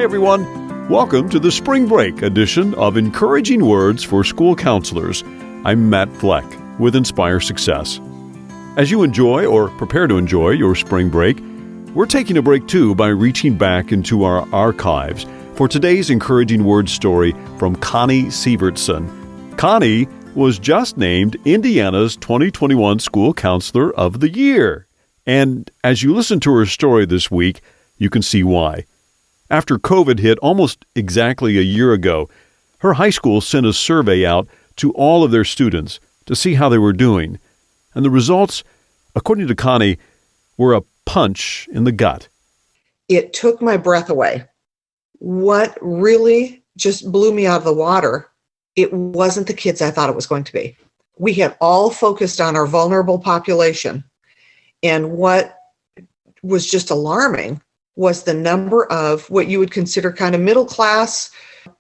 Hey everyone, welcome to the Spring Break edition of Encouraging Words for School Counselors. I'm Matt Fleck with Inspire Success. As you enjoy or prepare to enjoy your spring break, we're taking a break too by reaching back into our archives for today's Encouraging Words story from Connie Sivertson. Connie was just named Indiana's 2021 School Counselor of the Year. And as you listen to her story this week, you can see why. After COVID hit almost exactly a year ago, her high school sent a survey out to all of their students to see how they were doing. And the results, according to Connie, were a punch in the gut. It took my breath away. What really just blew me out of the water, it wasn't the kids I thought it was going to be. We had all focused on our vulnerable population. And what was just alarming was the number of what you would consider kind of middle class,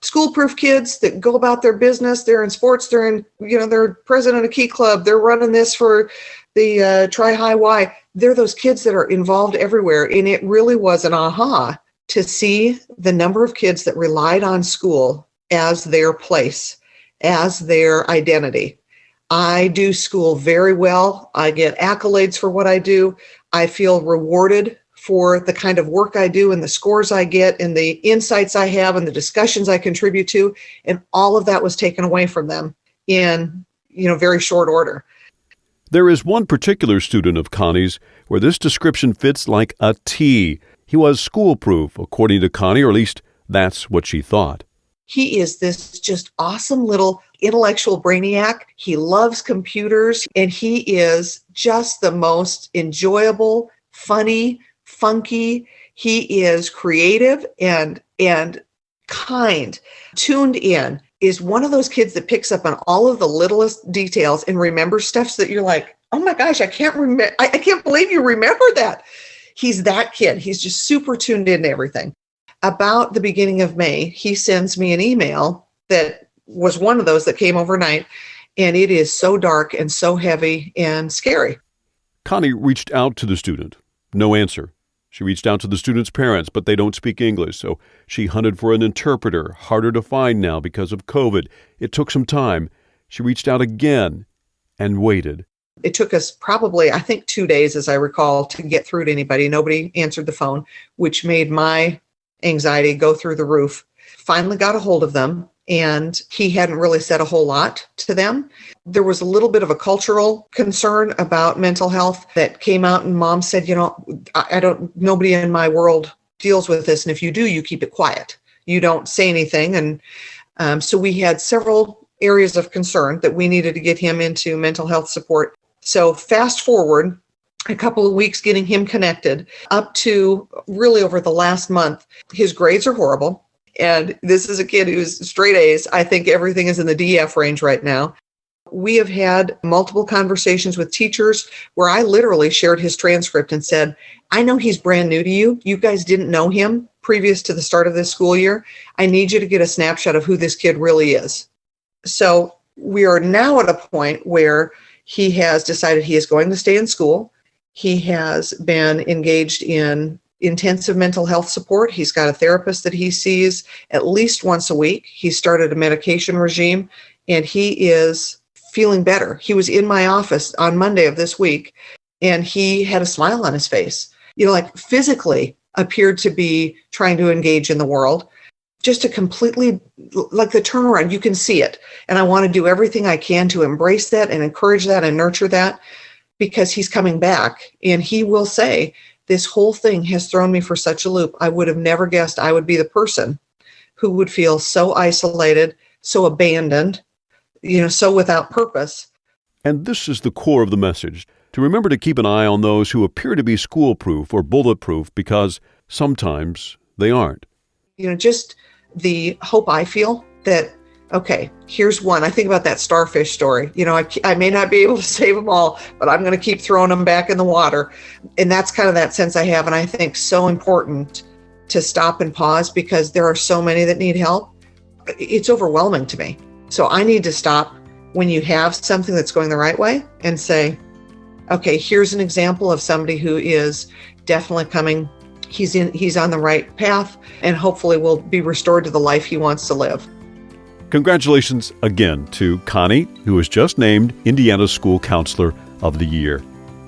schoolproof kids that go about their business. They're in sports. They're in, they're president of Key Club. They're running this for the Tri-High-Y. They're those kids that are involved everywhere. And it really was an aha to see the number of kids that relied on school as their place, as their identity. I do school very well. I get accolades for what I do. I feel rewarded for the kind of work I do and the scores I get and the insights I have and the discussions I contribute to. And all of that was taken away from them in, very short order. There is one particular student of Connie's where this description fits like a T. He was schoolproof, according to Connie, or at least that's what she thought. He is this just awesome little intellectual brainiac. He loves computers, and he is just the most enjoyable, funny, funky. He is creative and kind, tuned in, is one of those kids that picks up on all of the littlest details and remembers stuff so that you're like, oh my gosh, I can't believe you remember that. He's that kid. He's just super tuned into everything. About the beginning of May, he sends me an email that was one of those that came overnight, and it is so dark and so heavy and scary. Connie reached out to the student. No answer. She reached out to the student's parents, but they don't speak English, so she hunted for an interpreter, harder to find now because of COVID. It took some time. She reached out again and waited. It took us probably, I think, 2 days, as I recall, to get through to anybody. Nobody answered the phone, which made my anxiety go through the roof. Finally got a hold of them, and he hadn't really said a whole lot to them. There was a little bit of a cultural concern about mental health that came out, and mom said, nobody in my world deals with this, and if you do, you keep it quiet. You don't say anything. And so we had several areas of concern that we needed to get him into mental health support. So fast forward a couple of weeks getting him connected up to really over the last month. His grades are horrible. And this is a kid who's straight A's. I think everything is in the DF range right now. We have had multiple conversations with teachers where I literally shared his transcript and said, I know he's brand new to you. You guys didn't know him previous to the start of this school year. I need you to get a snapshot of who this kid really is. So we are now at a point where he has decided he is going to stay in school. He has been engaged in intensive mental health support. He's got a therapist that he sees at least once a week. He started a medication regime, and he is feeling better. He was in my office on Monday of this week, and he had a smile on his face, physically appeared to be trying to engage in the world. Just a completely, like the turnaround, you can see it. And I want to do everything I can to embrace that and encourage that and nurture that, because he's coming back, and he will say, this whole thing has thrown me for such a loop. I would have never guessed I would be the person who would feel so isolated, so abandoned, so without purpose. And this is the core of the message, to remember to keep an eye on those who appear to be schoolproof or bulletproof, because sometimes they aren't. Just the hope I feel that, okay, here's one. I think about that starfish story. I may not be able to save them all, but I'm going to keep throwing them back in the water. And that's kind of that sense I have. And I think so important to stop and pause, because there are so many that need help. It's overwhelming to me. So I need to stop when you have something that's going the right way and say, okay, here's an example of somebody who is definitely coming he's on the right path and hopefully will be restored to the life he wants to live. Congratulations again to Connie, who was just named Indiana's School Counselor of the Year.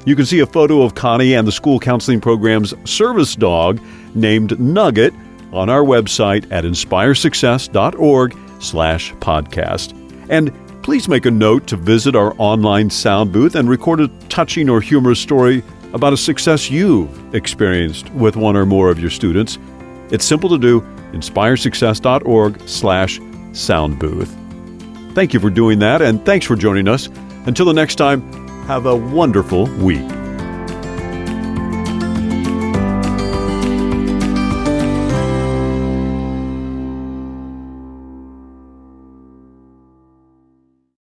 You can see a photo of Connie and the school counseling program's service dog named Nugget on our website at inspiresuccess.org/podcast. And please make a note to visit our online sound booth and record a touching or humorous story about a success you've experienced with one or more of your students. It's simple to do, inspiresuccess.org/soundbooth. Thank you for doing that, and thanks for joining us. Until the next time, have a wonderful week.